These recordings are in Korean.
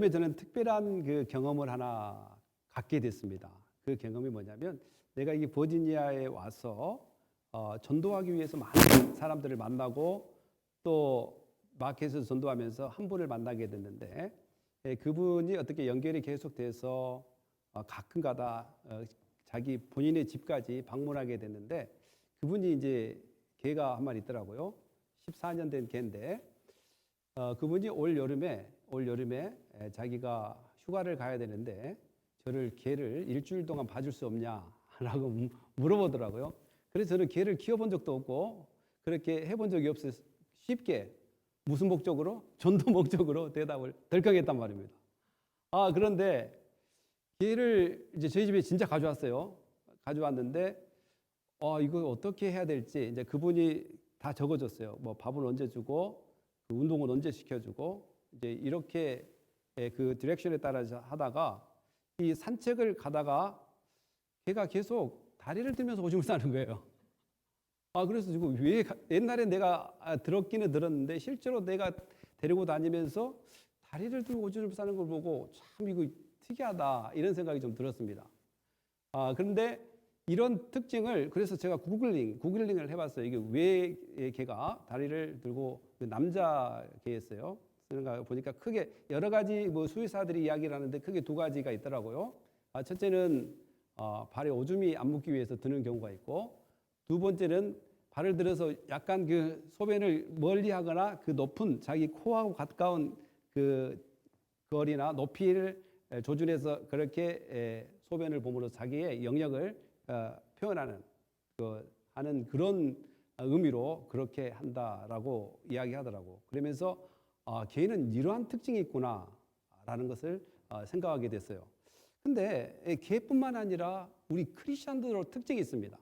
저는 특별한 그 경험을 하나 갖게 됐습니다. 그 경험이 뭐냐면 내가 이 버지니아에 와서 전도하기 위해서 많은 사람들을 만나고 또 마켓에서 전도하면서 한 분을 만나게 됐는데 그분이 어떻게 연결이 계속돼서 가끔가다 자기 본인의 집까지 방문하게 됐는데 그분이 이제 개가 한 마리 있더라고요. 14년 된 개인데 그분이 올 여름에 자기가 휴가를 가야 되는데 저를 개를 일주일 동안 봐줄 수 없냐라고 물어보더라고요. 그래서 저는 개를 키워본 적도 없고 그렇게 해본 적이 없어서 쉽게 무슨 목적으로? 전도 목적으로 대답을 덜컥했단 말입니다. 그런데 개를 이제 저희 집에 진짜 가져왔어요. 가져왔는데 이거 어떻게 해야 될지 이제 그분이 다 적어줬어요. 뭐 밥은 언제 주고 그 운동은 언제 시켜주고 이제 이렇게 그 디렉션에 따라서 하다가 이 산책을 가다가 걔가 계속 다리를 들면서 오줌을 싸는 거예요. 그래서 지금 왜 옛날에 내가 들었기는 들었는데 실제로 내가 데리고 다니면서 다리를 들고 오줌을 싸는 걸 보고 참 이거 특이하다 이런 생각이 좀 들었습니다. 그런데 이런 특징을 그래서 제가 구글링을 해봤어요. 이게 왜 걔가 다리를 들고 남자 개였어요. 그런가 보니까 크게 여러 가지 뭐 수의사들이 이야기를 하는데 크게 두 가지가 있더라고요. 첫째는 발에 오줌이 안 묻기 위해서 드는 경우가 있고 두 번째는 발을 들어서 약간 그 소변을 멀리 하거나 그 높은 자기 코하고 가까운 그 거리나 높이를 조준해서 그렇게 소변을 봄으로 자기의 영역을 표현하는 하는 그런 의미로 그렇게 한다라고 이야기하더라고. 그러면서 개는 이러한 특징이 있구나라는 것을 생각하게 됐어요. 근데 개뿐만 아니라 우리 크리스천들도 특징이 있습니다.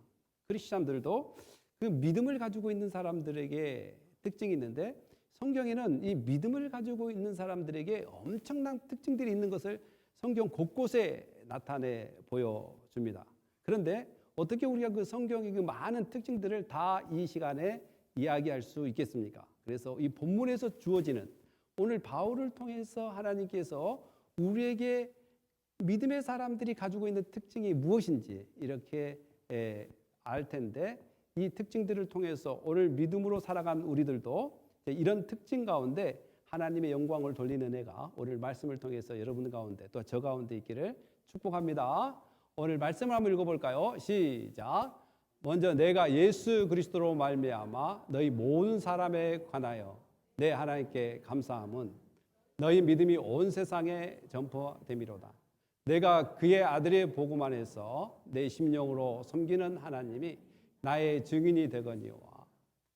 크리스천들도 그 믿음을 가지고 있는 사람들에게 특징이 있는데 성경에는 이 믿음을 가지고 있는 사람들에게 엄청난 특징들이 있는 것을 성경 곳곳에 나타내 보여줍니다. 그런데 어떻게 우리가 그 성경의 그 많은 특징들을 다 이 시간에 이야기할 수 있겠습니까? 그래서 이 본문에서 주어지는 오늘 바울을 통해서 하나님께서 우리에게 믿음의 사람들이 가지고 있는 특징이 무엇인지 이렇게 알 텐데 이 특징들을 통해서 오늘 믿음으로 살아간 우리들도 이런 특징 가운데 하나님의 영광을 돌리는 은혜가 오늘 말씀을 통해서 여러분 가운데 또 저 가운데 있기를 축복합니다. 오늘 말씀을 한번 읽어볼까요? 시작. 먼저 내가 예수 그리스도로 말미암아 너희 모든 사람에 관하여 내 하나님께 감사함은 너희 믿음이 온 세상에 전파됨이로다. 내가 그의 아들의 복음 안에서 내 심령으로 섬기는 하나님이 나의 증인이 되거니와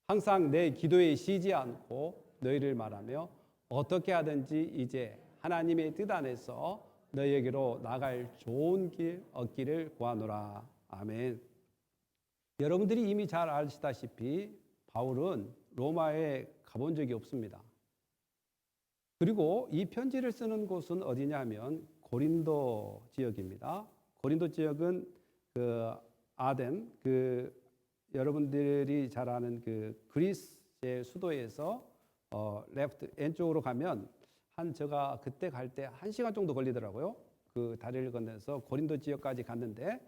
항상 내 기도에 쉬지 않고 너희를 말하며 어떻게 하든지 이제 하나님의 뜻 안에서 너희에게로 나갈 좋은 길 얻기를 구하노라. 아멘. 여러분들이 이미 잘 아시다시피 바울은 로마에 가본 적이 없습니다. 그리고 이 편지를 쓰는 곳은 어디냐면 고린도 지역입니다. 고린도 지역은 그 아덴, 여러분들이 잘 아는 그 그리스의 수도에서 레프트 왼쪽으로 가면 제가 그때 갈 때 1시간 정도 걸리더라고요. 그 다리를 건너서 고린도 지역까지 갔는데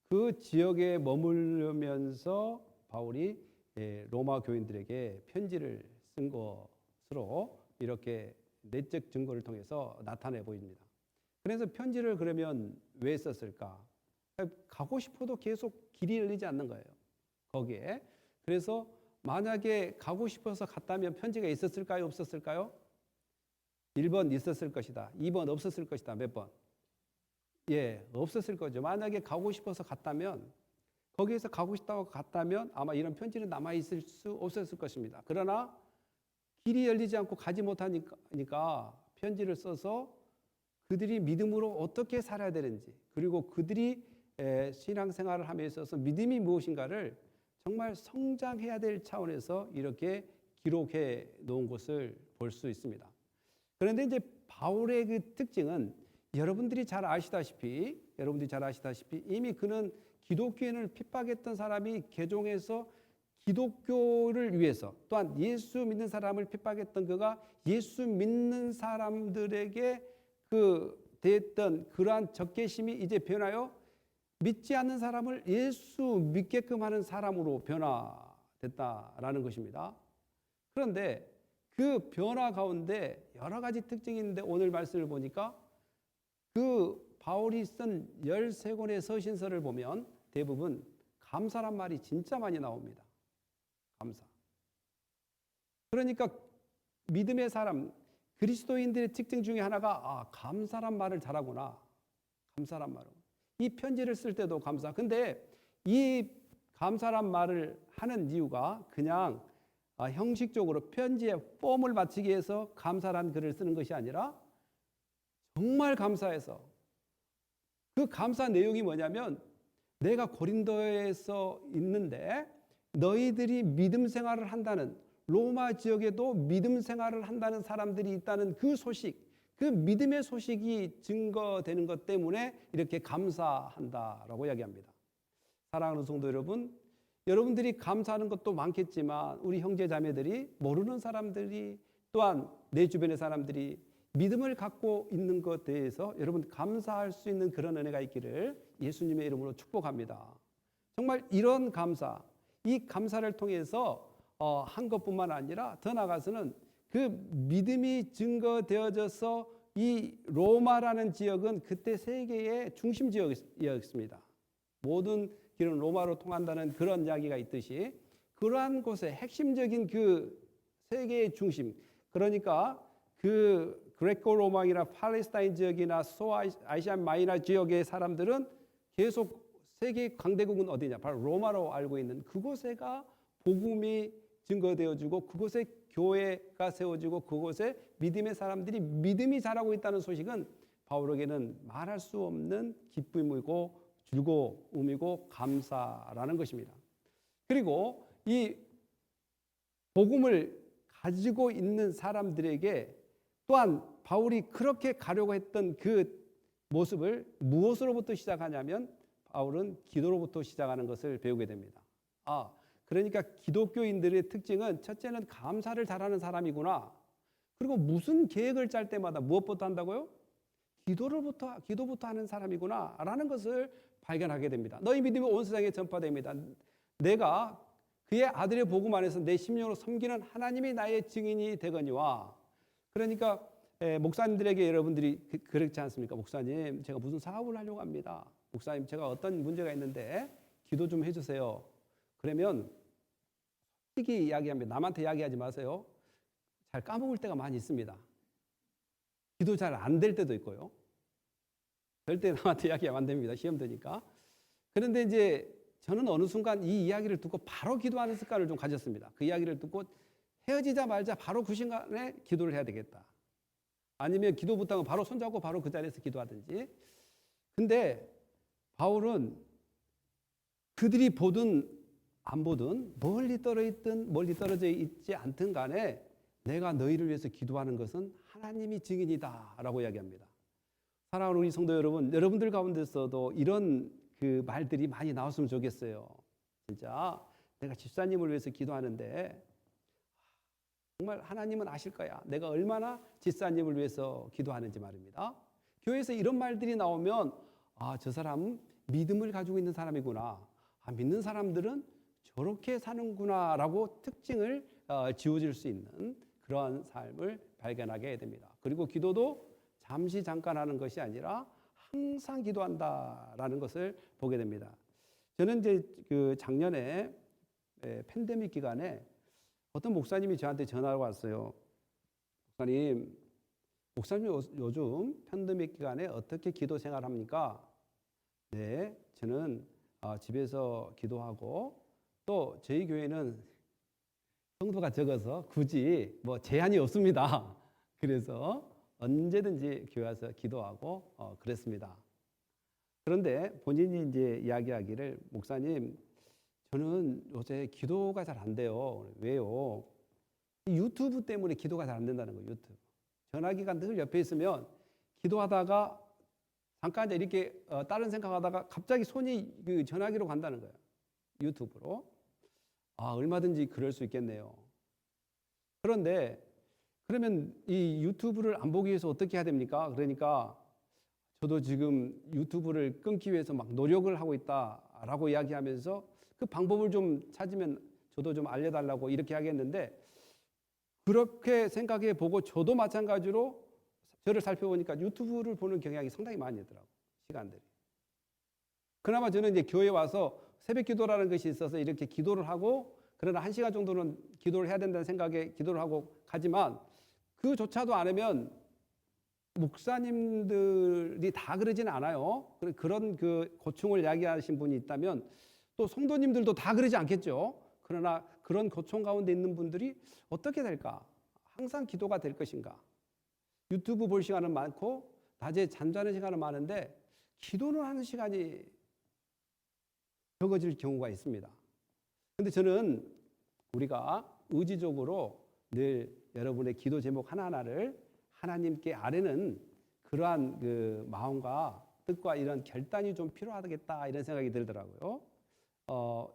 그 지역에 머물면서 바울이 로마 교인들에게 편지를 쓴 것으로 이렇게 내적 증거를 통해서 나타내 보입니다. 그래서 편지를 그러면 왜 썼을까? 가고 싶어도 계속 길이 열리지 않는 거예요. 거기에. 그래서 만약에 가고 싶어서 갔다면 편지가 있었을까요? 없었을까요? 1번 있었을 것이다. 2번 없었을 것이다. 몇 번? 없었을 거죠. 만약에 가고 싶어서 갔다면 거기에서 가고 싶다고 갔다면 아마 이런 편지는 남아있을 수 없었을 것입니다. 그러나 길이 열리지 않고 가지 못하니까 편지를 써서 그들이 믿음으로 어떻게 살아야 되는지 그리고 그들이 신앙생활을 함에 있어서 믿음이 무엇인가를 정말 성장해야 될 차원에서 이렇게 기록해 놓은 것을 볼 수 있습니다. 그런데 이제 바울의 그 특징은 여러분들이 잘 아시다시피 이미 그는 기독교인을 핍박했던 사람이 개종해서 기독교를 위해서 또한 예수 믿는 사람을 핍박했던 그가 예수 믿는 사람들에게 됐던 그러한 적개심이 이제 변하여 믿지 않는 사람을 예수 믿게끔 하는 사람으로 변화됐다라는 것입니다. 그런데 그 변화 가운데 여러 가지 특징이 있는데 오늘 말씀을 보니까 그 바울이 쓴 13권의 서신서를 보면 대부분 감사란 말이 진짜 많이 나옵니다. 감사. 그러니까 믿음의 사람, 그리스도인들의 특징 중에 하나가 감사란 말을 잘하구나. 감사란 말을. 이 편지를 쓸 때도 감사. 근데 이 감사란 말을 하는 이유가 그냥 형식적으로 편지에 폼을 맞추기 위해서 감사란 글을 쓰는 것이 아니라 정말 감사해서 그 감사 내용이 뭐냐면 내가 고린도에서 있는데 너희들이 믿음 생활을 한다는 로마 지역에도 믿음 생활을 한다는 사람들이 있다는 그 소식, 그 믿음의 소식이 증거되는 것 때문에 이렇게 감사한다라고 이야기합니다. 사랑하는 성도 여러분, 여러분들이 감사하는 것도 많겠지만 우리 형제 자매들이 모르는 사람들이 또한 내 주변의 사람들이 믿음을 갖고 있는 것에 대해서 여러분 감사할 수 있는 그런 은혜가 있기를 예수님의 이름으로 축복합니다. 정말 이런 감사, 이 감사를 통해서 한 것뿐만 아니라 더 나아가서는 그 믿음이 증거되어져서 이 로마라는 지역은 그때 세계의 중심 지역이었습니다. 모든 길은 로마로 통한다는 그런 이야기가 있듯이 그러한 곳에 핵심적인 그 세계의 중심, 그러니까 그 그레코 로마이나 팔레스타인 지역이나 소아시아 마이너 지역의 사람들은 계속 세계 강대국은 어디냐? 바로 로마로 알고 있는 그곳에가 복음이 증거되어지고 그곳에 교회가 세워지고 그곳에 믿음의 사람들이 믿음이 자라고 있다는 소식은 바울에게는 말할 수 없는 기쁨이고 즐거움이고 감사라는 것입니다. 그리고 이 복음을 가지고 있는 사람들에게 또한 바울이 그렇게 가려고 했던 그 모습을 무엇으로부터 시작하냐면 바울은 기도로부터 시작하는 것을 배우게 됩니다. 그러니까 기독교인들의 특징은 첫째는 감사를 잘하는 사람이구나. 그리고 무슨 계획을 짤 때마다 무엇부터 한다고요? 기도부터 하는 사람이구나 라는 것을 발견하게 됩니다. 너희 믿음이 온 세상에 전파됩니다. 내가 그의 아들의 복음 안에서 내 심령으로 섬기는 하나님이 나의 증인이 되거니와. 그러니까 목사님들에게 여러분들이 그렇지 않습니까? 목사님, 제가 무슨 사업을 하려고 합니다. 목사님, 제가 어떤 문제가 있는데 기도 좀 해주세요. 그러면 솔직히 이야기합니다. 남한테 이야기하지 마세요. 잘 까먹을 때가 많이 있습니다. 기도 잘 안 될 때도 있고요. 절대 남한테 이야기하면 안 됩니다. 시험 되니까. 그런데 이제 저는 어느 순간 이 이야기를 듣고 바로 기도하는 습관을 좀 가졌습니다. 그 이야기를 듣고 헤어지자마자 바로 그 순간에 기도를 해야 되겠다. 아니면 기도 못하면 바로 손잡고 바로 그 자리에서 기도하든지. 근데 바울은 그들이 보든 안 보든 멀리 떨어져 있지 않든 간에 내가 너희를 위해서 기도하는 것은 하나님이 증인이다 라고 이야기합니다. 사랑하는 우리 성도 여러분, 여러분들 가운데서도 이런 그 말들이 많이 나왔으면 좋겠어요. 진짜 내가 집사님을 위해서 기도하는데 정말 하나님은 아실 거야. 내가 얼마나 집사님을 위해서 기도하는지 말입니다. 교회에서 이런 말들이 나오면 저 사람은 믿음을 가지고 있는 사람이구나. 믿는 사람들은 저렇게 사는구나 라고 특징을 지어줄 수 있는 그러한 삶을 발견하게 됩니다. 그리고 기도도 잠시 잠깐 하는 것이 아니라 항상 기도한다라는 것을 보게 됩니다. 저는 이제 그 작년에 팬데믹 기간에 어떤 목사님이 저한테 전화가 왔어요. 목사님 요즘 팬데믹 기간에 어떻게 기도 생활합니까? 네, 저는 집에서 기도하고 또 저희 교회는 성도가 적어서 굳이 뭐 제한이 없습니다. 그래서 언제든지 교회 와서 기도하고 그랬습니다. 그런데 본인이 이제 이야기하기를 목사님, 저는 요새 기도가 잘 안 돼요. 왜요? 유튜브 때문에 기도가 잘 안 된다는 거예요. 유튜브. 전화기가 늘 옆에 있으면 기도하다가 잠깐 이렇게 다른 생각하다가 갑자기 손이 그 전화기로 간다는 거예요. 유튜브로. 얼마든지 그럴 수 있겠네요. 그런데 그러면 이 유튜브를 안 보기 위해서 어떻게 해야 됩니까? 그러니까 저도 지금 유튜브를 끊기 위해서 막 노력을 하고 있다라고 이야기하면서 그 방법을 좀 찾으면 저도 좀 알려달라고 이렇게 하겠는데, 그렇게 생각해 보고 저도 마찬가지로 저를 살펴보니까 유튜브를 보는 경향이 상당히 많이 있더라고요. 시간들이. 그나마 저는 이제 교회 와서 새벽 기도라는 것이 있어서 이렇게 기도를 하고, 그러나 1시간 정도는 기도를 해야 된다는 생각에 기도를 하고 가지만, 그조차도 안 하면 목사님들이 다 그러지는 않아요. 그런 그 고충을 이야기하신 분이 있다면 또 성도님들도 다 그러지 않겠죠. 그러나 그런 고충 가운데 있는 분들이 어떻게 될까? 항상 기도가 될 것인가? 유튜브 볼 시간은 많고 낮에 잠자는 시간은 많은데 기도는 하는 시간이 적어질 경우가 있습니다. 그런데 저는 우리가 의지적으로 늘 여러분의 기도 제목 하나하나를 하나님께 아뢰는 그러한 그 마음과 뜻과 이런 결단이 좀 필요하겠다, 이런 생각이 들더라고요.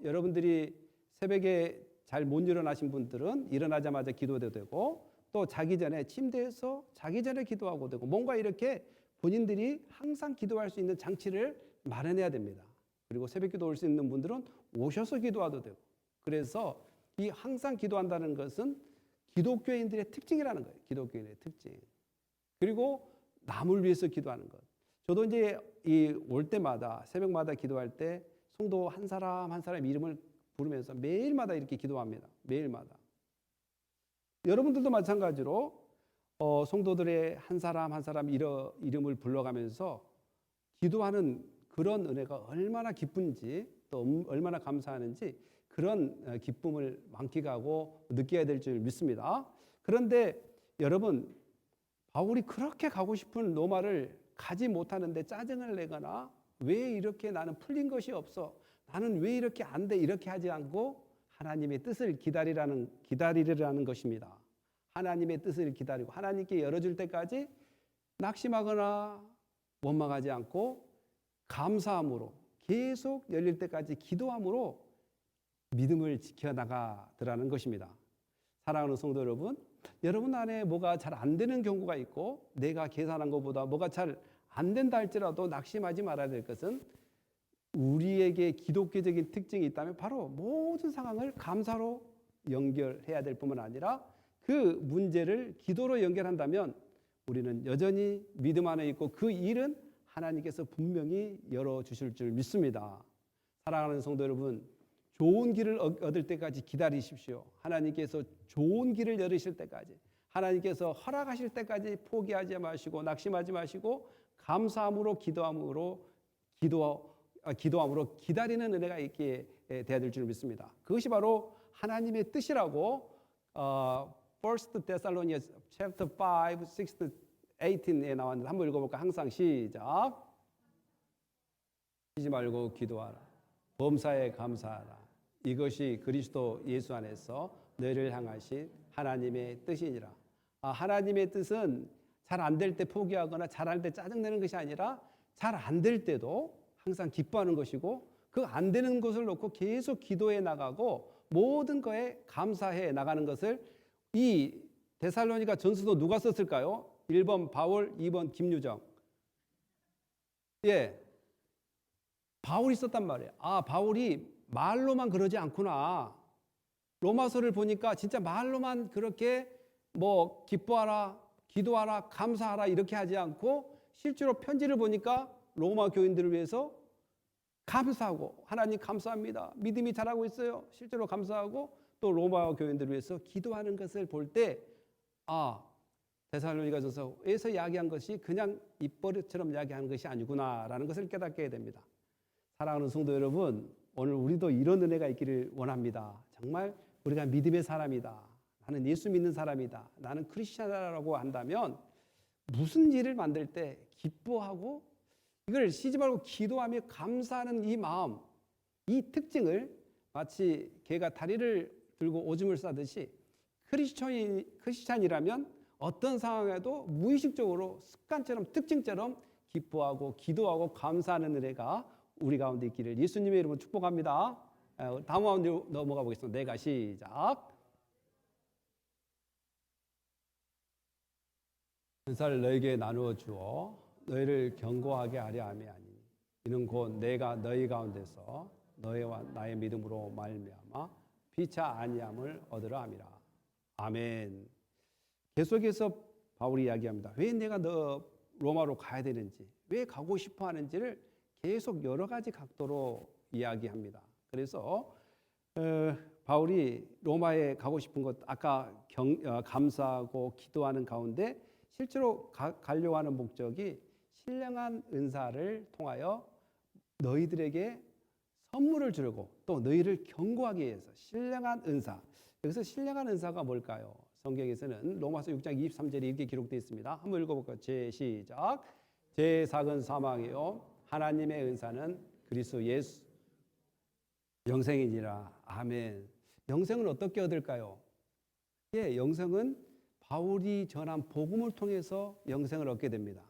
여러분들이 새벽에 잘 못 일어나신 분들은 일어나자마자 기도도 되고, 또 자기 전에 침대에서 자기 전에 기도하고 되고, 뭔가 이렇게 본인들이 항상 기도할 수 있는 장치를 마련해야 됩니다. 그리고 새벽 기도 올 수 있는 분들은 오셔서 기도하도 되고, 그래서 이 항상 기도한다는 것은 기독교인들의 특징이라는 거예요. 기독교인의 특징. 그리고 남을 위해서 기도하는 것. 저도 이제 이 올 때마다 새벽마다 기도할 때 성도 한 사람 한 사람 이름을 부르면서 매일마다 이렇게 기도합니다. 매일마다. 여러분들도 마찬가지로 성도들의 한 사람 한 사람 이름을 불러가면서 기도하는 그런 은혜가 얼마나 기쁜지, 또 얼마나 감사하는지 그런 기쁨을 만끽하고 느껴야 될 줄 믿습니다. 그런데 여러분, 바울이 그렇게 가고 싶은 로마를 가지 못하는데 짜증을 내거나 왜 이렇게 나는 풀린 것이 없어, 나는 왜 이렇게 안 돼, 이렇게 하지 않고 하나님의 뜻을 기다리려는 것입니다. 하나님의 뜻을 기다리고 하나님께 열어줄 때까지 낙심하거나 원망하지 않고 감사함으로 계속 열릴 때까지 기도함으로 믿음을 지켜나가더라는 것입니다. 사랑하는 성도 여러분, 여러분 안에 뭐가 잘 안 되는 경우가 있고 내가 계산한 것보다 뭐가 잘 안 된다 할지라도 낙심하지 말아야 될 것은, 우리에게 기독교적인 특징이 있다면 바로 모든 상황을 감사로 연결해야 될 뿐만 아니라 그 문제를 기도로 연결한다면 우리는 여전히 믿음 안에 있고 그 일은 하나님께서 분명히 열어주실 줄 믿습니다. 사랑하는 성도 여러분, 좋은 길을 얻을 때까지 기다리십시오. 하나님께서 좋은 길을 열으실 때까지, 하나님께서 허락하실 때까지 포기하지 마시고 낙심하지 마시고 감사함으로 기도함으로 기다리는 은혜가 있게 되어야 될 줄 믿습니다. 그것이 바로 하나님의 뜻이라고 1 Thessalonians chapter 5, 6, 18에 나왔는데 한번 읽어볼까? 항상 시작. 쉬지 말고 기도하라. 범사에 감사하라. 이것이 그리스도 예수 안에서 너희를 향하신 하나님의 뜻이니라. 하나님의 뜻은 잘 안 될 때 포기하거나 잘할 때 짜증내는 것이 아니라 잘 안 될 때도 항상 기뻐하는 것이고, 그 안 되는 것을 놓고 계속 기도해 나가고 모든 거에 감사해 나가는 것을, 이 데살로니가 전서도 누가 썼을까요? 1번 바울, 2번 김유정. 예, 바울이 썼단 말이에요. 바울이 말로만 그러지 않구나. 로마서를 보니까 진짜 말로만 그렇게 뭐 기뻐하라, 기도하라, 감사하라 이렇게 하지 않고 실제로 편지를 보니까 로마 교인들을 위해서 감사하고, 하나님 감사합니다, 믿음이 자라고 있어요, 실제로 감사하고, 또 로마 교인들을 위해서 기도하는 것을 볼 때 데살로니가전서에서 이야기한 것이 그냥 입버릇처럼 이야기하는 것이 아니구나라는 것을 깨닫게 됩니다. 사랑하는 성도 여러분, 오늘 우리도 이런 은혜가 있기를 원합니다. 정말 우리가 믿음의 사람이다, 나는 예수 믿는 사람이다, 나는 크리스찬이라고 한다면 무슨 일을 만들 때 기뻐하고 이걸 쉬지 말고 기도하며 감사하는 이 마음, 이 특징을 마치 개가 다리를 들고 오줌을 싸듯이 크리스찬이라면 어떤 상황에도 무의식적으로 습관처럼 특징처럼 기뻐하고 기도하고 감사하는 은혜가 우리 가운데 있기를 예수님의 이름으로 축복합니다. 다음 가운데 넘어가 보겠습니다. 내가 시작. 은사를 너에게 나누어 주어 너희를 견고하게 하려 함이 아니니 이는 곧 내가 너희 가운데서 너희와 나의 믿음으로 말미암아 피차 아니함을 얻으라 함이라. 아멘. 계속해서 바울이 이야기합니다. 왜 내가 너 로마로 가야 되는지, 왜 가고 싶어 하는지를 계속 여러 가지 각도로 이야기합니다. 그래서 바울이 로마에 가고 싶은 것 아까 감사하고 기도하는 가운데 실제로 가려고 하는 목적이 신령한 은사를 통하여 너희들에게 선물을 주려고 또 너희를 견고하기 위해서 신령한 은사. 여기서 신령한 은사가 뭘까요? 성경에서는 로마서 6장 23절에 이렇게 기록되어 있습니다. 한번 읽어볼까요? 시작. 제 작은 사망이요 하나님의 은사는 그리스도 예수 영생이니라. 아멘. 영생은 어떻게 얻을까요? 예, 영생은 바울이 전한 복음을 통해서 영생을 얻게 됩니다.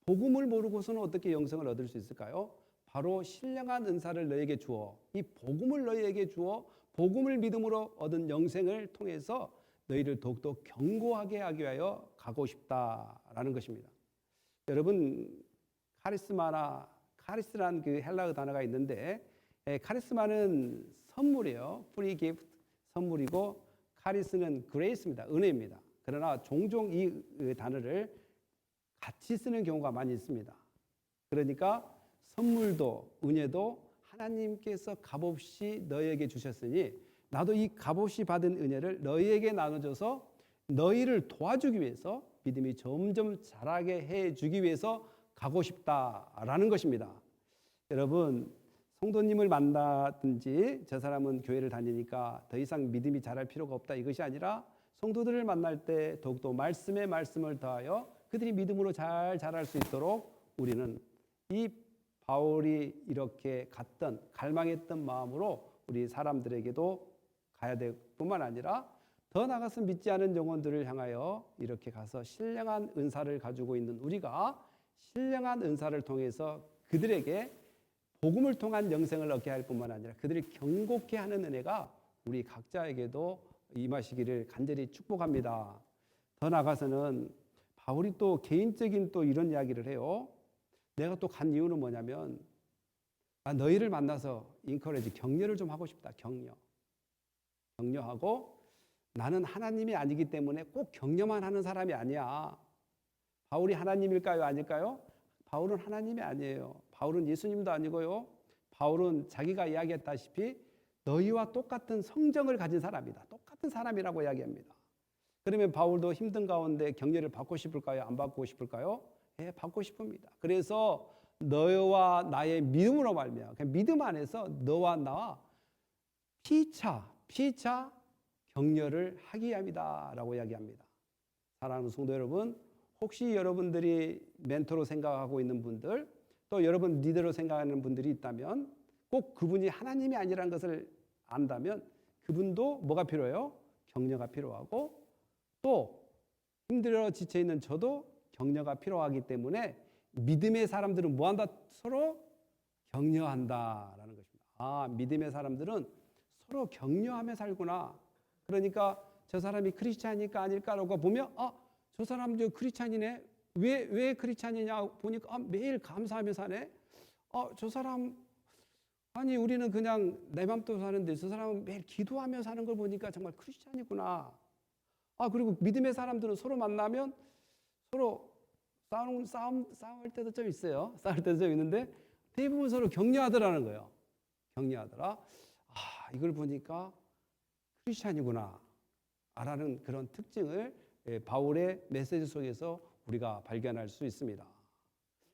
복음을 모르고서는 어떻게 영생을 얻을 수 있을까요? 바로 신령한 은사를 너에게 주어 이 복음을 너희에게 주어 복음을 믿음으로 얻은 영생을 통해서 너희를 더욱더 견고하게 하기 위하여 가고 싶다라는 것입니다. 여러분 카리스라는 그 헬라어 단어가 있는데 카리스마는 선물이에요. 프리 기프트 선물이고 카리스는 그레이스입니다. 은혜입니다. 그러나 종종 이 단어를 같이 쓰는 경우가 많이 있습니다. 그러니까 선물도 은혜도 하나님께서 값없이 너희에게 주셨으니 나도 이 값없이 받은 은혜를 너희에게 나눠줘서 너희를 도와주기 위해서 믿음이 점점 자라게 해주기 위해서 가고 싶다라는 것입니다. 여러분 성도님을 만나든지 저 사람은 교회를 다니니까 더 이상 믿음이 자랄 필요가 없다 이것이 아니라 성도들을 만날 때 더욱더 말씀에 말씀을 더하여 그들이 믿음으로 잘 자랄 수 있도록 우리는 이 바울이 이렇게 갔던 갈망했던 마음으로 우리 사람들에게도 가야 될 뿐만 아니라 더 나아가서 믿지 않은 영혼들을 향하여 이렇게 가서 신령한 은사를 가지고 있는 우리가 신령한 은사를 통해서 그들에게 복음을 통한 영생을 얻게 할 뿐만 아니라 그들을 견고케 하는 은혜가 우리 각자에게도 임하시기를 간절히 축복합니다. 더 나아가서는 바울이 또 개인적인 또 이런 이야기를 해요. 내가 또 간 이유는 뭐냐면 너희를 만나서 인커레지 격려를 좀 하고 싶다. 격려하고 나는 하나님이 아니기 때문에 꼭 격려만 하는 사람이 아니야. 바울이 하나님일까요? 아닐까요? 바울은 하나님이 아니에요. 바울은 예수님도 아니고요. 바울은 자기가 이야기했다시피 너희와 똑같은 성정을 가진 사람이다. 똑같은 사람이라고 이야기합니다. 그러면 바울도 힘든 가운데 격려를 받고 싶을까요? 안 받고 싶을까요? 예, 받고 싶습니다. 그래서 너와 나의 믿음으로 말미암아 믿음 안에서 너와 나와 피차 격려를 하기 위함이다라고 이야기합니다. 사랑하는 성도 여러분, 혹시 여러분들이 멘토로 생각하고 있는 분들 또 여러분 리더로 생각하는 분들이 있다면 꼭 그분이 하나님이 아니라는 것을 안다면 그분도 뭐가 필요해요? 격려가 필요하고 또 힘들어 지쳐있는 저도 격려가 필요하기 때문에 믿음의 사람들은 뭐한다? 서로 격려한다라는 것입니다. 아, 믿음의 사람들은 서로 격려하며 살구나. 그러니까 저 사람이 크리스찬이니까 아닐까라고 보면 저 사람 저 크리스찬이네. 왜 크리스찬이냐 보니까 매일 감사하며 사네. 저 사람 아니 우리는 그냥 내 맘대로 사는데 저 사람은 매일 기도하며 사는 걸 보니까 정말 크리스찬이구나. 그리고 믿음의 사람들은 서로 만나면 서로 싸울 때도 좀 있어요. 싸울 때도 좀 있는데 대부분 서로 격려하더라는 거예요. 격려하더라. 이걸 보니까 크리스찬이구나 라는 그런 특징을 바울의 메시지 속에서 우리가 발견할 수 있습니다.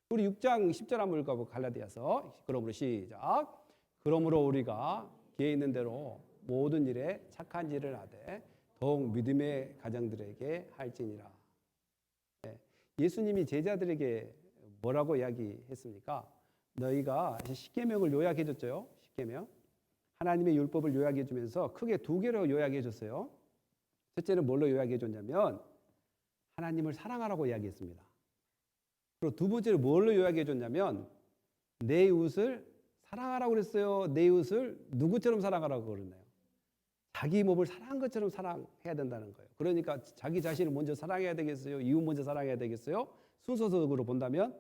우리 6장 10절 한번 읽어보고 갈라디아서 그러므로 시작. 그러므로 우리가 기회 있는 대로 모든 일에 착한 일을 하되 더욱 믿음의 가정들에게 할지니라. 예수님이 제자들에게 뭐라고 이야기했습니까? 너희가 십계명을 요약해 줬죠. 십계명. 하나님의 율법을 요약해 주면서 크게 두 개로 요약해 줬어요. 첫째는 뭘로 요약해 줬냐면 하나님을 사랑하라고 이야기했습니다. 그리고 두 번째로 뭘로 요약해 줬냐면 내 이웃을 사랑하라고 그랬어요. 내 이웃을 누구처럼 사랑하라고 그러나요? 자기 몸을 사랑한 것처럼 사랑해야 된다는 거예요. 그러니까 자기 자신을 먼저 사랑해야 되겠어요? 이웃 먼저 사랑해야 되겠어요? 순서적으로 본다면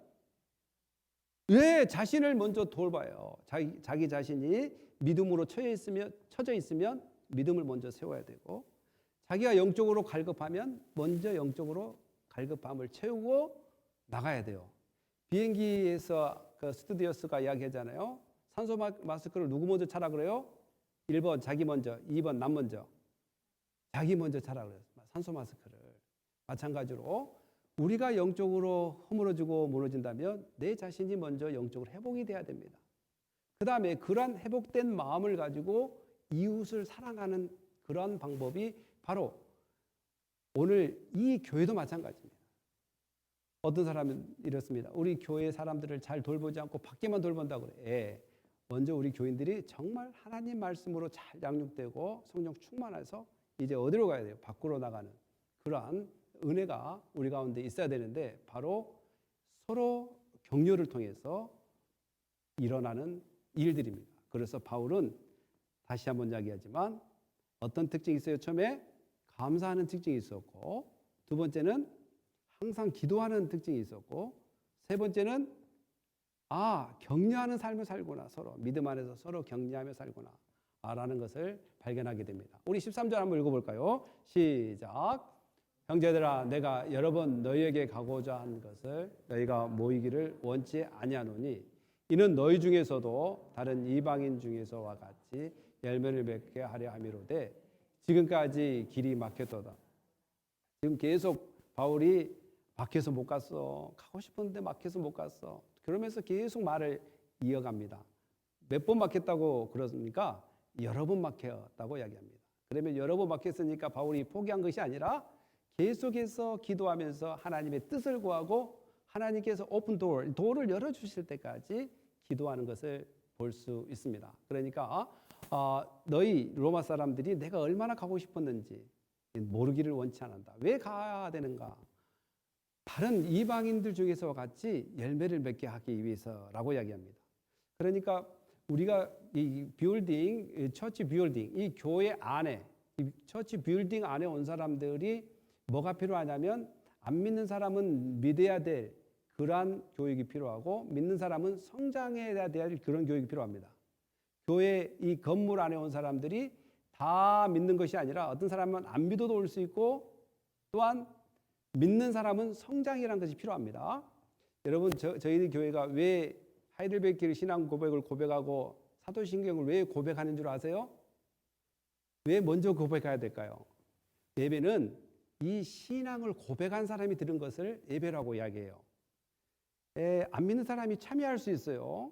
왜 자신을 먼저 돌봐요? 자기 자신이 믿음으로 처져 있으면 믿음을 먼저 세워야 되고, 자기가 영적으로 갈급하면 먼저 영적으로 갈급함을 채우고 나가야 돼요. 비행기에서 그 스튜디오스가 이야기하잖아요. 산소 마스크를 누구 먼저 차라 그래요? 1번 자기 먼저, 2번 남 먼저. 자기 먼저 차라 그래요. 산소 마스크를. 마찬가지로 우리가 영적으로 허물어지고 무너진다면 내 자신이 먼저 영적으로 회복이 돼야 됩니다. 그 다음에 그러한 회복된 마음을 가지고 이웃을 사랑하는 그러한 방법이 바로 오늘 이 교회도 마찬가지입니다. 어떤 사람은 이렇습니다. 우리 교회 사람들을 잘 돌보지 않고 밖에만 돌본다고 그래. 먼저 우리 교인들이 정말 하나님 말씀으로 잘 양육되고 성령 충만해서 이제 어디로 가야 돼요? 밖으로 나가는 그러한 은혜가 우리 가운데 있어야 되는데, 바로 서로 격려를 통해서 일어나는 일들입니다. 그래서 바울은 다시 한번 이야기하지만 어떤 특징이 있어요? 처음에 감사하는 특징이 있었고, 두 번째는 항상 기도하는 특징이 있었고, 세 번째는 격려하는 삶을 살구나. 서로 믿음 안에서 서로 격려하며 살구나 라는 것을 발견하게 됩니다. 우리 13절 한번 읽어볼까요? 시작. 형제들아, 내가 여러 번 너희에게 가고자 한 것을 너희가 모이기를 원치 아니하노니 이는 너희 중에서도 다른 이방인 중에서와 같이 열매를 맺게 하려 함이로되 지금까지 길이 막혔도다. 지금 계속 바울이 막혀서 못 갔어. 가고 싶었는데 막혀서 못 갔어. 그러면서 계속 말을 이어갑니다. 몇 번 막혔다고 그러십니까? 여러 번 막혔다고 이야기합니다. 그러면 여러 번 막혔으니까 바울이 포기한 것이 아니라 계속해서 기도하면서 하나님의 뜻을 구하고 하나님께서 오픈 도어를 열어주실 때까지 기도하는 것을 볼 수 있습니다. 그러니까 너희 로마 사람들이 내가 얼마나 가고 싶었는지 모르기를 원치 않는다. 왜 가야 되는가? 다른 이방인들 중에서와 같이 열매를 맺게 하기 위해서라고 이야기합니다. 그러니까 우리가 이 빌딩, 처치 빌딩, 이 교회 안에, 이 처치 빌딩 안에 온 사람들이 뭐가 필요하냐면, 안 믿는 사람은 믿어야 될 그러한 교육이 필요하고, 믿는 사람은 성장해야 될 그런 교육이 필요합니다. 교회 이 건물 안에 온 사람들이 다 믿는 것이 아니라 어떤 사람은 안 믿어도 올 수 있고, 또한 믿는 사람은 성장이라는 것이 필요합니다. 여러분, 저희 교회가 왜 하이델베르크 신앙 고백을 고백하고 사도신경을 왜 고백하는 줄 아세요? 왜 먼저 고백해야 될까요? 예배는 이 신앙을 고백한 사람이 들은 것을 예배라고 이야기해요. 안 믿는 사람이 참여할 수 있어요.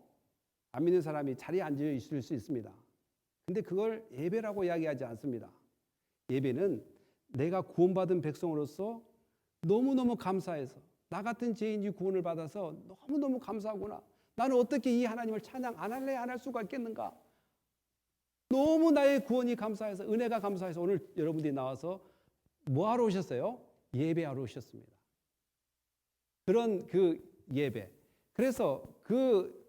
안 믿는 사람이 자리에 앉아 있을 수 있습니다. 근데 그걸 예배라고 이야기하지 않습니다. 예배는 내가 구원받은 백성으로서 너무너무 감사해서 나 같은 죄인이 구원을 받아서 너무너무 감사하구나. 나는 어떻게 이 하나님을 찬양 안 할래? 안 할 수가 있겠는가? 너무 나의 구원이 감사해서, 은혜가 감사해서 오늘 여러분들이 나와서 뭐 하러 오셨어요? 예배하러 오셨습니다. 그런 그 예배. 그래서 그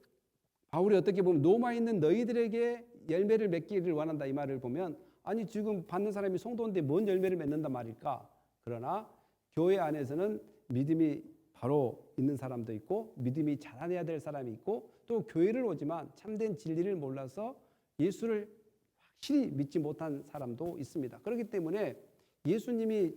바울이 어떻게 보면 로마에 있는 너희들에게 열매를 맺기를 원한다 이 말을 보면, 아니 지금 받는 사람이 성도인데 뭔 열매를 맺는단 말일까? 그러나 교회 안에서는 믿음이 바로 있는 사람도 있고 믿음이 자라내야 될 사람이 있고, 또 교회를 오지만 참된 진리를 몰라서 예수를 확실히 믿지 못한 사람도 있습니다. 그렇기 때문에 예수님이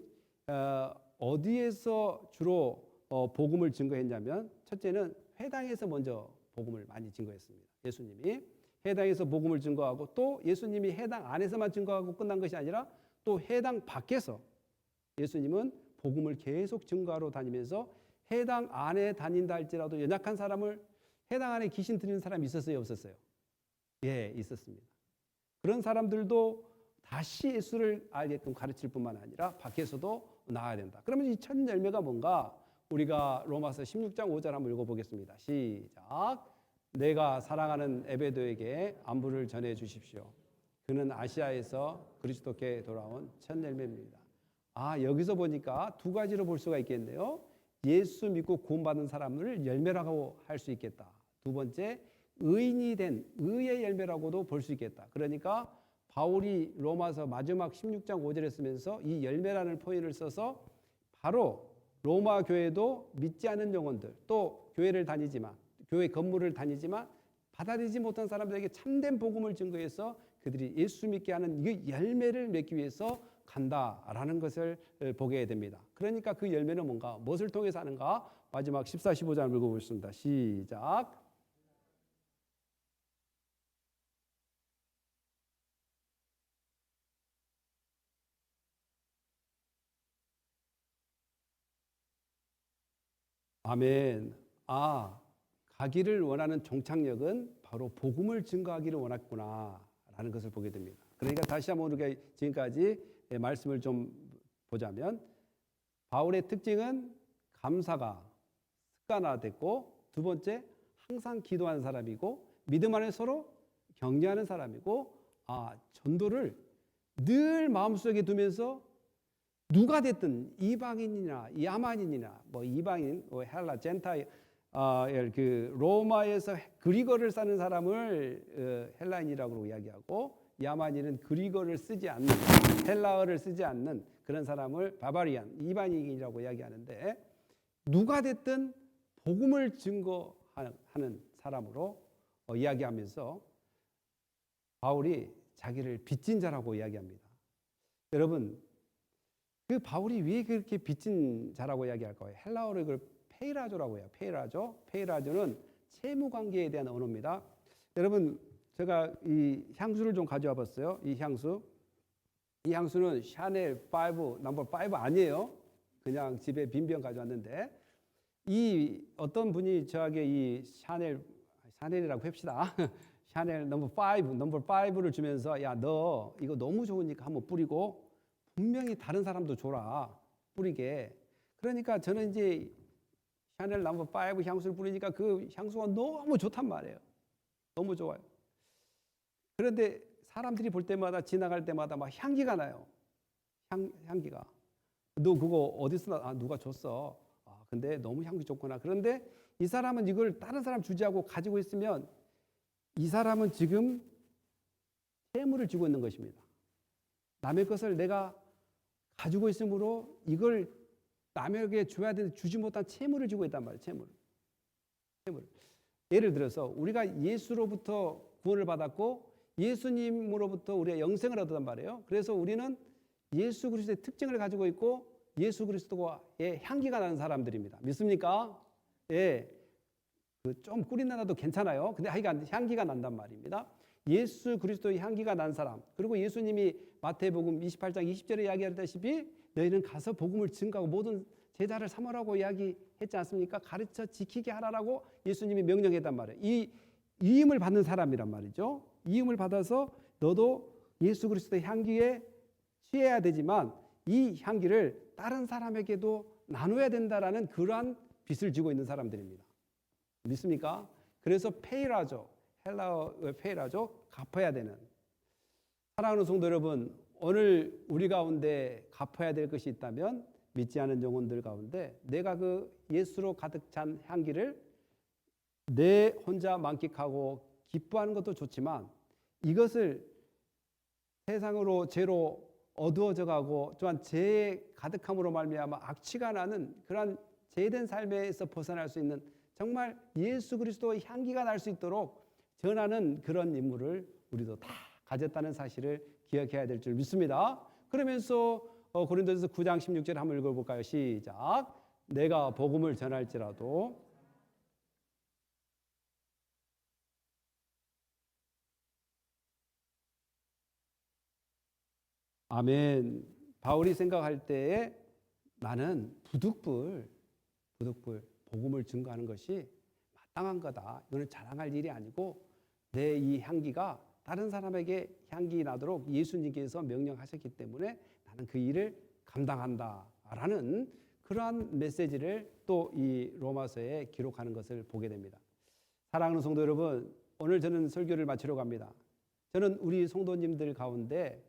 어디에서 주로 복음을 증거했냐면, 첫째는 회당에서 먼저 복음을 많이 증거했습니다. 예수님이 회당에서 복음을 증거하고, 또 예수님이 회당 안에서만 증거하고 끝난 것이 아니라 또 회당 밖에서 예수님은 복음을 계속 증거하러 다니면서, 회당 안에 다닌다 할지라도 연약한 사람을, 회당 안에 귀신 들리는 사람이 있었어요, 없었어요? 예, 있었습니다. 그런 사람들도 다시 예수를 알게끔 가르칠 뿐만 아니라 밖에서도 나아야 된다. 그러면 이 첫 열매가 뭔가? 우리가 로마서 16장 5절 한번 읽어보겠습니다. 시작. 내가 사랑하는 에베도에게 안부를 전해 주십시오. 그는 아시아에서 그리스도께 돌아온 첫 열매입니다. 여기서 보니까 두 가지로 볼 수가 있겠네요. 예수 믿고 구원받은 사람을 열매라고 할 수 있겠다. 두 번째, 의인이 된 의의 열매라고도 볼 수 있겠다. 그러니까 바울이 로마서 마지막 16장 5절에 쓰면서 이 열매라는 표현을 써서 바로 로마 교회도 믿지 않은 영혼들, 또 교회를 다니지만, 교회 건물을 다니지만 받아들이지 못한 사람들에게 참된 복음을 증거해서 그들이 예수 믿게 하는 이 열매를 맺기 위해서 간다라는 것을 보게 됩니다. 그러니까 그 열매는 뭔가, 무엇을 통해서 하는가? 마지막 14, 15장 읽어보겠습니다. 시작. 아멘. 가기를 원하는 종착역은 바로 복음을 증거하기를 원했구나라는 것을 보게 됩니다. 그러니까 다시 한번 우리가 지금까지 말씀을 좀 보자면, 바울의 특징은 감사가 습관화됐고, 두 번째 항상 기도하는 사람이고, 믿음 안에 서로 격려하는 사람이고, 전도를 늘 마음속에 두면서 누가 됐든 이방인이나 야만인이나 이방인, 헬라, 젠타일, 그 로마에서 그리거를 쓰는 사람을 헬라인이라고 이야기하고, 야만인은 그리거를 쓰지 않는, 헬라어를 쓰지 않는 그런 사람을 바바리안, 이방인이라고 이야기하는데, 누가 됐든 복음을 증거하는 사람으로 이야기하면서 바울이 자기를 빚진 자라고 이야기합니다. 여러분, 그 바울이 왜 그렇게 빚진 자라고 이야기할까요? 헬라어로 이걸 페이라조라고 해요. 페이라조는 채무 관계에 대한 언어입니다. 여러분, 제가 이 향수를 좀 가져와 봤어요. 이 향수는 샤넬 5, 넘버 5 아니에요. 그냥 집에 빈병 가져왔는데, 이 어떤 분이 저에게 이 샤넬이라고 합시다. 샤넬 넘버 5를 주면서, 야, 너 이거 너무 좋으니까 한번 뿌리고 분명히 다른 사람도 줘라, 뿌리게. 그러니까 저는 이제 샤넬 넘버 5 향수를 뿌리니까 그 향수가 너무 좋단 말이에요. 너무 좋아요. 그런데 사람들이 볼 때마다, 지나갈 때마다 막 향기가 나요. 향기가. 너 그거 어디서 누가 줬어? 근데 너무 향기 좋구나. 그런데 이 사람은 이걸 다른 사람 주지 않고 가지고 있으면, 이 사람은 지금 채무를 지고 있는 것입니다. 남의 것을 내가 가지고 있으므로 이걸 남에게 줘야 되는데 주지 못한 채무를 지고 있단 말이에요. 채무를. 예를 들어서 우리가 예수로부터 구원을 받았고 예수님으로부터 우리가 영생을 얻었단 말이에요. 그래서 우리는 예수 그리스도의 특징을 가지고 있고 예수 그리스도의 향기가 나는 사람들입니다. 믿습니까? 예. 좀 꿀이 나도 괜찮아요. 근데 하여간 향기가 난단 말입니다. 예수 그리스도의 향기가 난 사람. 그리고 예수님이 마태복음 28장 20절에 이야기하다시피 너희는 가서 복음을 증거하고 모든 제자를 삼으라고 이야기했지 않습니까? 가르쳐 지키게 하라라고 예수님이 명령했단 말이에요. 이 이임을 받는 사람이란 말이죠. 이임을 받아서 너도 예수 그리스도의 향기에 취해야 되지만 이 향기를 다른 사람에게도 나눠야 된다라는 그러한 빚을 지고 있는 사람들입니다. 믿습니까? 그래서 페이라죠. 헬라어의 페이라죠. 갚아야 되는. 사랑하는 성도 여러분, 오늘 우리 가운데 갚아야 될 것이 있다면 믿지 않은 영혼들 가운데 내가 그 예수로 가득 찬 향기를 내 혼자 만끽하고 기뻐하는 것도 좋지만 이것을 세상으로 죄로 어두워져 가고 또한 죄의 가득함으로 말미암아 악취가 나는 그러한 죄된 삶에서 벗어날 수 있는 정말 예수 그리스도의 향기가 날 수 있도록 전하는 그런 임무를 우리도 다 가졌다는 사실을 기억해야 될 줄 믿습니다. 그러면서 고린도전서 9장 16절 한번 읽어볼까요? 시작. 내가 복음을 전할지라도 아멘. 바울이 생각할 때에 나는 부득불 복음을 증거하는 것이 마땅한 거다. 이거는 자랑할 일이 아니고 내 이 향기가 다른 사람에게 향기 나도록 예수님께서 명령하셨기 때문에 나는 그 일을 감당한다라는 그러한 메시지를 또 이 로마서에 기록하는 것을 보게 됩니다. 사랑하는 성도 여러분, 오늘 저는 설교를 마치려고 합니다. 저는 우리 성도님들 가운데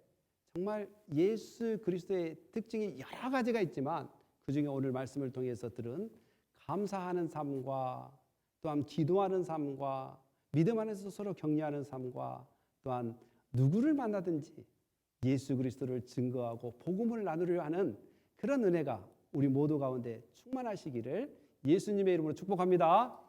정말 예수 그리스도의 특징이 여러 가지가 있지만 그중에 오늘 말씀을 통해서 들은 감사하는 삶과 또한 기도하는 삶과 믿음 안에서 서로 격려하는 삶과 또한 누구를 만나든지 예수 그리스도를 증거하고 복음을 나누려 하는 그런 은혜가 우리 모두 가운데 충만하시기를 예수님의 이름으로 축복합니다.